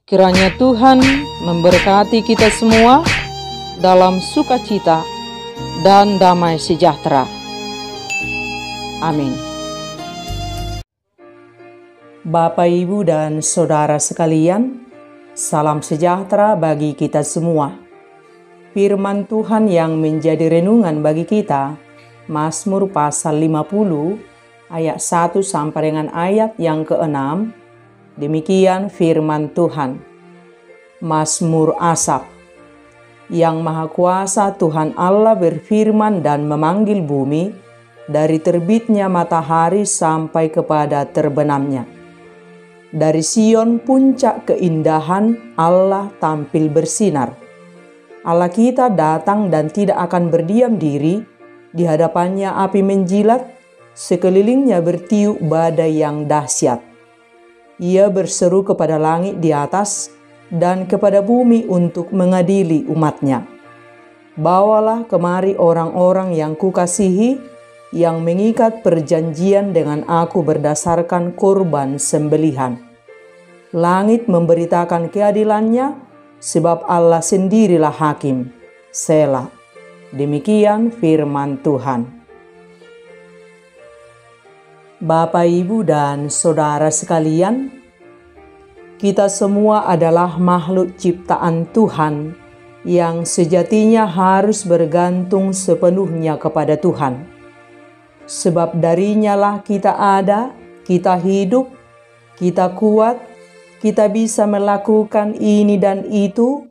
Kiranya Tuhan memberkati kita semua dalam sukacita dan damai sejahtera. Amin. Bapak, Ibu, dan Saudara sekalian, salam sejahtera bagi kita semua. Firman Tuhan yang menjadi renungan bagi kita, Mazmur pasal 50, ayat 1 sampai dengan ayat yang ke-6, demikian firman Tuhan. Mazmur Asaf. Yang Maha Kuasa Tuhan Allah berfirman dan memanggil bumi dari terbitnya matahari sampai kepada terbenamnya. Dari Sion puncak keindahan Allah tampil bersinar. Allah kita datang dan tidak akan berdiam diri, di hadapannya api menjilat, sekelilingnya bertiup badai yang dahsyat. Ia berseru kepada langit di atas dan kepada bumi untuk mengadili umatnya. Bawalah kemari orang-orang yang kukasihi, yang mengikat perjanjian dengan aku berdasarkan korban sembelihan. Langit memberitakan keadilannya, sebab Allah sendirilah hakim. Selah. Demikian firman Tuhan. Bapak, Ibu, dan Saudara sekalian, kita semua adalah makhluk ciptaan Tuhan yang sejatinya harus bergantung sepenuhnya kepada Tuhan. Sebab darinya lah kita ada, kita hidup, kita kuat, kita bisa melakukan ini dan itu.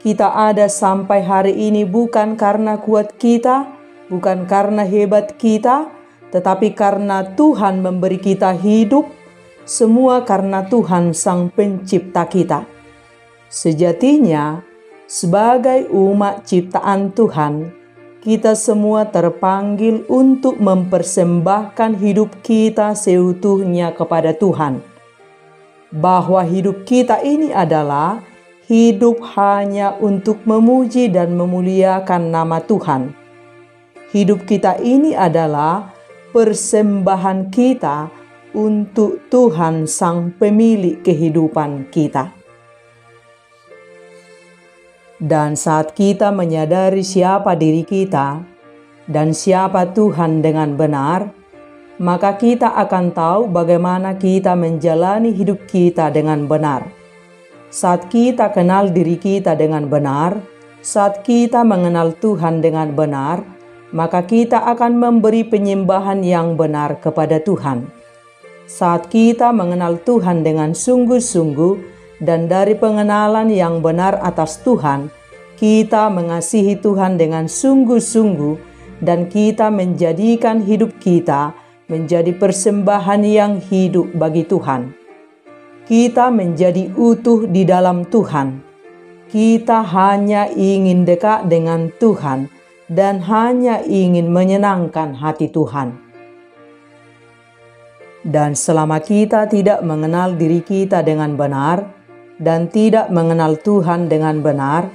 Kita ada sampai hari ini bukan karena kuat kita, bukan karena hebat kita, tetapi karena Tuhan memberi kita hidup, semua karena Tuhan Sang Pencipta kita. Sejatinya, sebagai umat ciptaan Tuhan, kita semua terpanggil untuk mempersembahkan hidup kita seutuhnya kepada Tuhan. Bahwa hidup kita ini adalah hidup hanya untuk memuji dan memuliakan nama Tuhan. Hidup kita ini adalah persembahan kita untuk Tuhan Sang Pemilik kehidupan kita. Dan saat kita menyadari siapa diri kita dan siapa Tuhan dengan benar, maka kita akan tahu bagaimana kita menjalani hidup kita dengan benar. Saat kita kenal diri kita dengan benar, saat kita mengenal Tuhan dengan benar, maka kita akan memberi penyembahan yang benar kepada Tuhan. Saat kita mengenal Tuhan dengan sungguh-sungguh dan dari pengenalan yang benar atas Tuhan, kita mengasihi Tuhan dengan sungguh-sungguh dan kita menjadikan hidup kita menjadi persembahan yang hidup bagi Tuhan. Kita menjadi utuh di dalam Tuhan. Kita hanya ingin dekat dengan Tuhan dan hanya ingin menyenangkan hati Tuhan. Dan selama kita tidak mengenal diri kita dengan benar dan tidak mengenal Tuhan dengan benar,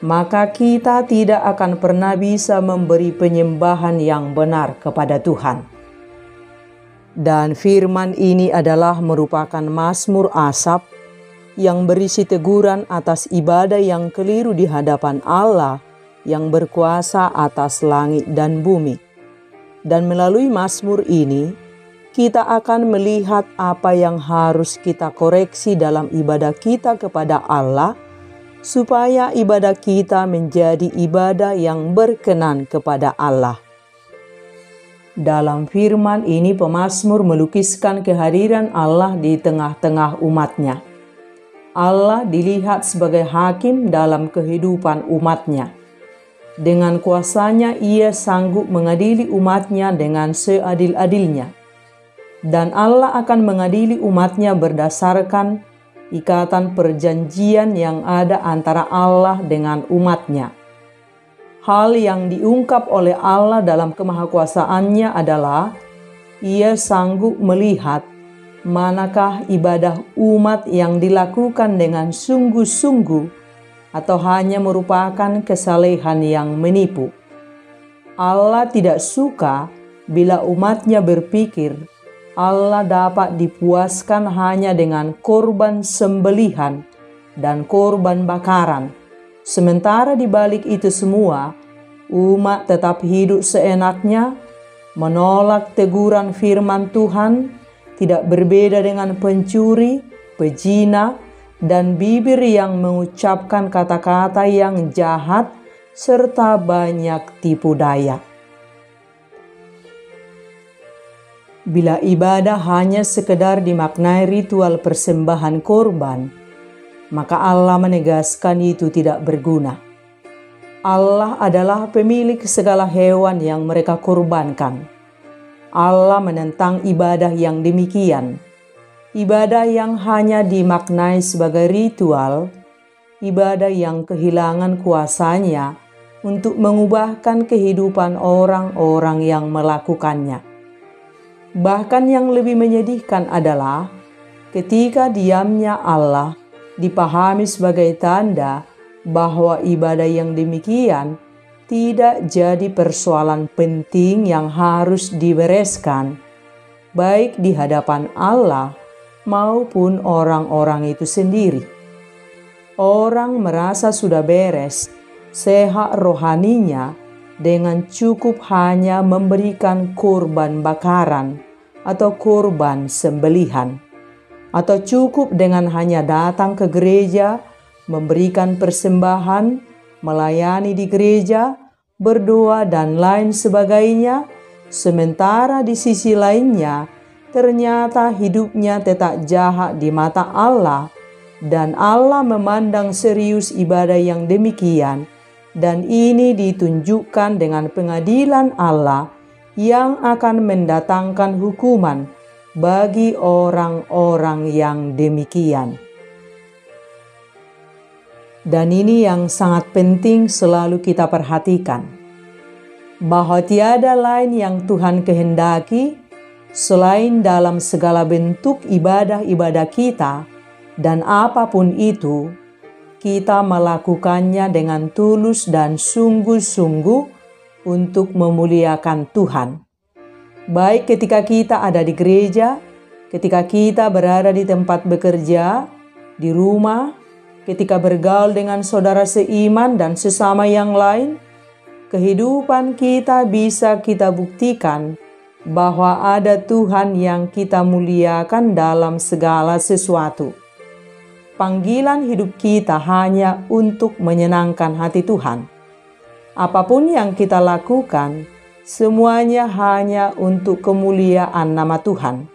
maka kita tidak akan pernah bisa memberi penyembahan yang benar kepada Tuhan. Dan firman ini adalah merupakan Mazmur Asaf yang berisi teguran atas ibadah yang keliru di hadapan Allah yang berkuasa atas langit dan bumi. Dan melalui Mazmur ini, kita akan melihat apa yang harus kita koreksi dalam ibadah kita kepada Allah, supaya ibadah kita menjadi ibadah yang berkenan kepada Allah. Dalam firman ini, pemazmur melukiskan kehadiran Allah di tengah-tengah umatnya. Allah dilihat sebagai hakim dalam kehidupan umatnya. Dengan kuasanya ia sanggup mengadili umatnya dengan seadil-adilnya. Dan Allah akan mengadili umatnya berdasarkan ikatan perjanjian yang ada antara Allah dengan umatnya. Hal yang diungkap oleh Allah dalam kemahakuasaannya adalah ia sanggup melihat manakah ibadah umat yang dilakukan dengan sungguh-sungguh atau hanya merupakan kesalehan yang menipu. Allah tidak suka bila umatnya berpikir Allah dapat dipuaskan hanya dengan korban sembelihan dan korban bakaran. Sementara di balik itu semua, umat tetap hidup seenaknya, menolak teguran firman Tuhan, tidak berbeda dengan pencuri, pezina, dan bibir yang mengucapkan kata-kata yang jahat, serta banyak tipu daya. Bila ibadah hanya sekedar dimaknai ritual persembahan korban, maka Allah menegaskan itu tidak berguna. Allah adalah pemilik segala hewan yang mereka korbankan. Allah menentang ibadah yang demikian. Ibadah yang hanya dimaknai sebagai ritual, ibadah yang kehilangan kuasanya untuk mengubahkan kehidupan orang-orang yang melakukannya. Bahkan yang lebih menyedihkan adalah ketika diamnya Allah dipahami sebagai tanda bahwa ibadah yang demikian tidak jadi persoalan penting yang harus dibereskan, baik di hadapan Allah maupun orang-orang itu sendiri. Orang merasa sudah beres, sehat rohaninya dengan cukup hanya memberikan korban bakaran atau korban sembelihan, atau cukup dengan hanya datang ke gereja, memberikan persembahan, melayani di gereja, berdoa dan lain sebagainya, sementara di sisi lainnya ternyata hidupnya tetap jahat di mata Allah, dan Allah memandang serius ibadah yang demikian, dan ini ditunjukkan dengan pengadilan Allah yang akan mendatangkan hukuman bagi orang-orang yang demikian. Dan ini yang sangat penting selalu kita perhatikan, bahwa tiada lain yang Tuhan kehendaki selain dalam segala bentuk ibadah-ibadah kita, dan apapun itu, kita melakukannya dengan tulus dan sungguh-sungguh untuk memuliakan Tuhan. Baik ketika kita ada di gereja, ketika kita berada di tempat bekerja, di rumah, ketika bergaul dengan saudara seiman dan sesama yang lain, kehidupan kita bisa kita buktikan bahwa ada Tuhan yang kita muliakan dalam segala sesuatu. Panggilan hidup kita hanya untuk menyenangkan hati Tuhan. Apapun yang kita lakukan, semuanya hanya untuk kemuliaan nama Tuhan.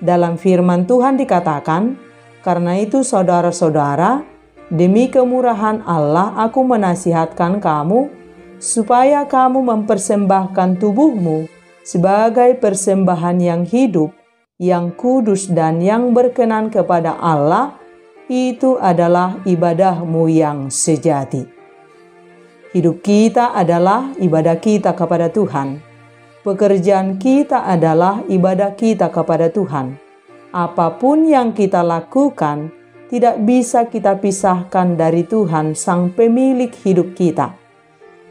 Dalam firman Tuhan dikatakan, karena itu saudara-saudara, demi kemurahan Allah aku menasihatkan kamu, supaya kamu mempersembahkan tubuhmu sebagai persembahan yang hidup, yang kudus dan yang berkenan kepada Allah, itu adalah ibadahmu yang sejati. Hidup kita adalah ibadah kita kepada Tuhan. Pekerjaan kita adalah ibadah kita kepada Tuhan. Apapun yang kita lakukan tidak bisa kita pisahkan dari Tuhan, Sang Pemilik hidup kita.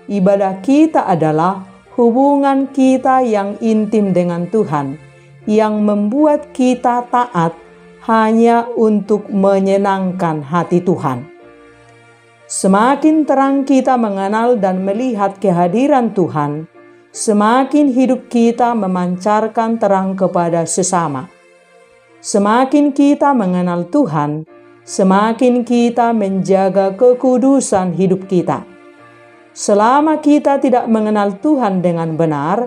Ibadah kita adalah hubungan kita yang intim dengan Tuhan, yang membuat kita taat hanya untuk menyenangkan hati Tuhan. Semakin terang kita mengenal dan melihat kehadiran Tuhan, semakin hidup kita memancarkan terang kepada sesama. Semakin kita mengenal Tuhan, semakin kita menjaga kekudusan hidup kita. Selama kita tidak mengenal Tuhan dengan benar,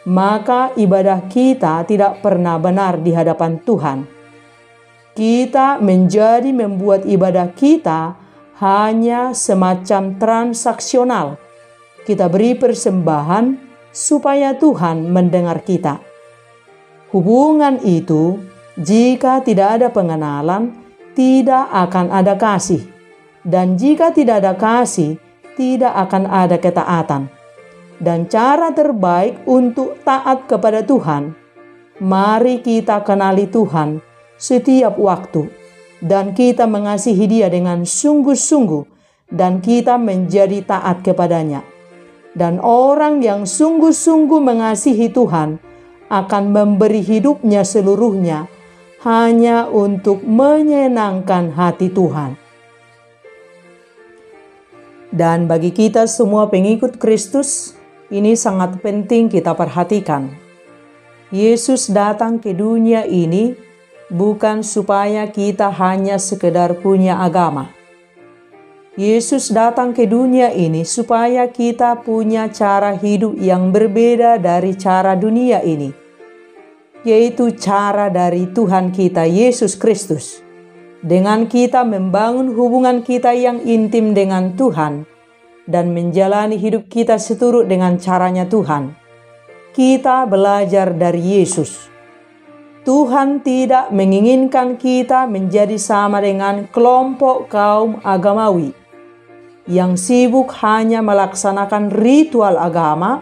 maka ibadah kita tidak pernah benar di hadapan Tuhan. Kita menjadi membuat ibadah kita hanya semacam transaksional. Kita beri persembahan supaya Tuhan mendengar kita. Hubungan itu, jika tidak ada pengenalan, tidak akan ada kasih. Dan jika tidak ada kasih, tidak akan ada ketaatan. Dan cara terbaik untuk taat kepada Tuhan, mari kita kenali Tuhan setiap waktu, dan kita mengasihi Dia dengan sungguh-sungguh, dan kita menjadi taat kepadanya. Dan orang yang sungguh-sungguh mengasihi Tuhan akan memberi hidupnya seluruhnya hanya untuk menyenangkan hati Tuhan. Dan bagi kita semua pengikut Kristus, ini sangat penting kita perhatikan. Yesus datang ke dunia ini bukan supaya kita hanya sekedar punya agama. Yesus datang ke dunia ini supaya kita punya cara hidup yang berbeda dari cara dunia ini, yaitu cara dari Tuhan kita Yesus Kristus. Dengan kita membangun hubungan kita yang intim dengan Tuhan dan menjalani hidup kita seturut dengan caranya Tuhan, kita belajar dari Yesus. Tuhan tidak menginginkan kita menjadi sama dengan kelompok kaum agamawi yang sibuk hanya melaksanakan ritual agama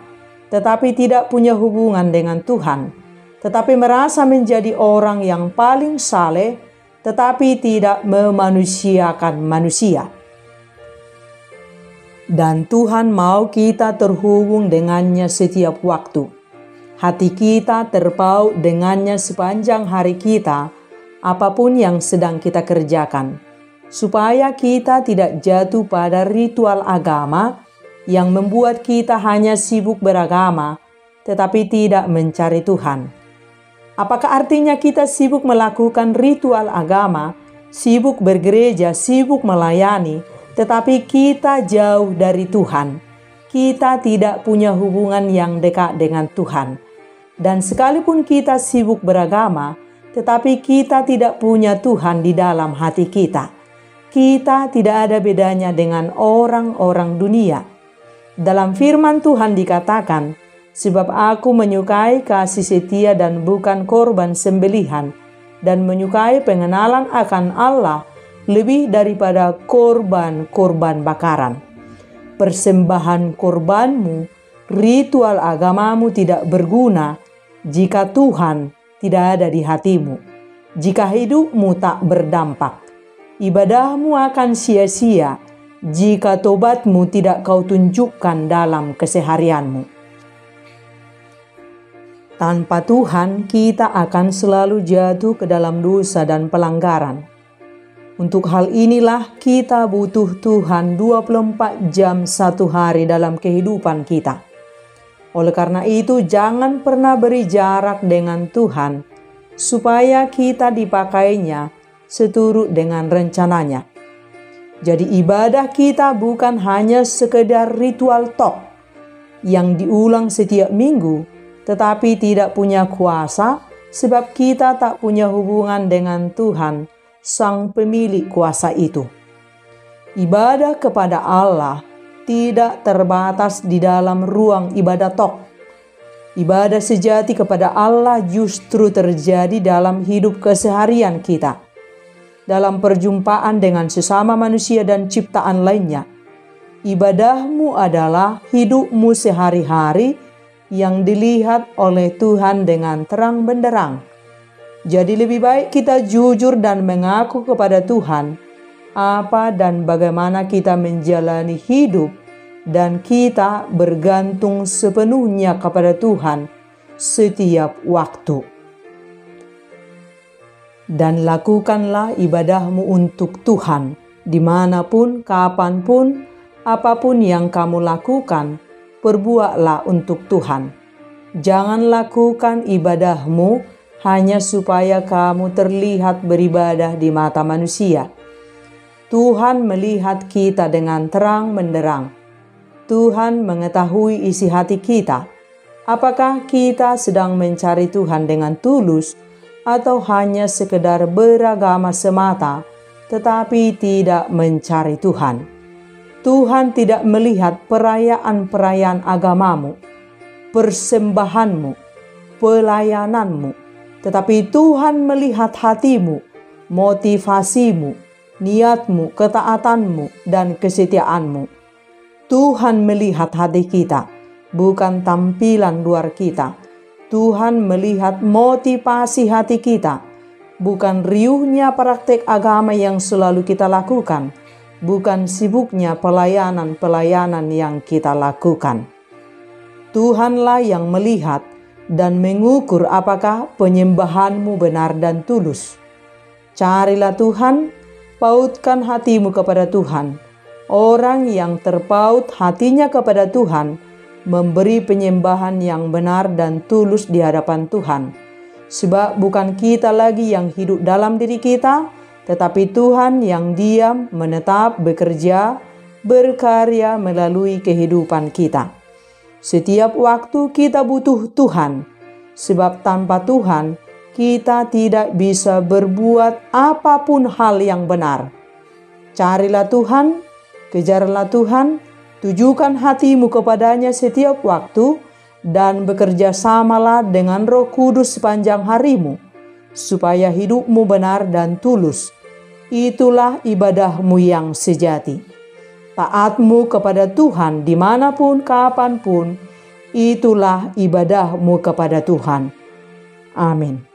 tetapi tidak punya hubungan dengan Tuhan, tetapi merasa menjadi orang yang paling saleh tetapi tidak memanusiakan manusia. Dan Tuhan mau kita terhubung dengannya setiap waktu. Hati kita terpaut dengannya sepanjang hari kita, apapun yang sedang kita kerjakan, supaya kita tidak jatuh pada ritual agama yang membuat kita hanya sibuk beragama, tetapi tidak mencari Tuhan. Apakah artinya kita sibuk melakukan ritual agama, sibuk bergereja, sibuk melayani, tetapi kita jauh dari Tuhan? Kita tidak punya hubungan yang dekat dengan Tuhan. Dan sekalipun kita sibuk beragama, tetapi kita tidak punya Tuhan di dalam hati kita. Kita tidak ada bedanya dengan orang-orang dunia. Dalam firman Tuhan dikatakan, sebab aku menyukai kasih setia dan bukan korban sembelihan, dan menyukai pengenalan akan Allah lebih daripada korban-korban bakaran. Persembahan korbanmu, ritual agamamu tidak berguna jika Tuhan tidak ada di hatimu. Jika hidupmu tak berdampak, ibadahmu akan sia-sia jika tobatmu tidak kau tunjukkan dalam keseharianmu. Tanpa Tuhan, kita akan selalu jatuh ke dalam dosa dan pelanggaran. Untuk hal inilah kita butuh Tuhan 24 jam satu hari dalam kehidupan kita. Oleh karena itu, jangan pernah beri jarak dengan Tuhan, supaya kita dipakainya seturut dengan rencananya. Jadi ibadah kita bukan hanya sekedar ritual tok yang diulang setiap minggu, tetapi tidak punya kuasa sebab kita tak punya hubungan dengan Tuhan, Sang Pemilik kuasa itu. Ibadah kepada Allah tidak terbatas di dalam ruang ibadah tok. Ibadah sejati kepada Allah justru terjadi dalam hidup keseharian kita, dalam perjumpaan dengan sesama manusia dan ciptaan lainnya. Ibadahmu adalah hidupmu sehari-hari yang dilihat oleh Tuhan dengan terang benderang. Jadi lebih baik kita jujur dan mengaku kepada Tuhan apa dan bagaimana kita menjalani hidup, dan kita bergantung sepenuhnya kepada Tuhan setiap waktu. Dan lakukanlah ibadahmu untuk Tuhan, dimanapun, kapanpun, apapun yang kamu lakukan, perbuatlah untuk Tuhan. Jangan lakukan ibadahmu hanya supaya kamu terlihat beribadah di mata manusia. Tuhan melihat kita dengan terang benderang. Tuhan mengetahui isi hati kita. Apakah kita sedang mencari Tuhan dengan tulus atau hanya sekedar beragama semata tetapi tidak mencari Tuhan? Tuhan tidak melihat perayaan-perayaan agamamu, persembahanmu, pelayananmu, tetapi Tuhan melihat hatimu, motivasimu, niatmu, ketaatanmu, dan kesetiaanmu. Tuhan melihat hati kita, bukan tampilan luar kita. Tuhan melihat motivasi hati kita, bukan riuhnya praktek agama yang selalu kita lakukan, bukan sibuknya pelayanan-pelayanan yang kita lakukan. Tuhanlah yang melihat dan mengukur apakah penyembahanmu benar dan tulus. Carilah Tuhan, pautkan hatimu kepada Tuhan, Orang yang terpaut hatinya kepada Tuhan memberi penyembahan yang benar dan tulus di hadapan Tuhan. Sebab bukan kita lagi yang hidup dalam diri kita, tetapi Tuhan yang diam, menetap, bekerja, berkarya melalui kehidupan kita. Setiap waktu kita butuh Tuhan, sebab tanpa Tuhan kita tidak bisa berbuat apapun hal yang benar. Carilah Tuhan, kejarlah Tuhan, tujukan hatimu kepadanya setiap waktu, dan bekerja samalah dengan Roh Kudus sepanjang harimu, supaya hidupmu benar dan tulus. Itulah ibadahmu yang sejati. Taatmu kepada Tuhan dimanapun, kapanpun, itulah ibadahmu kepada Tuhan. Amin.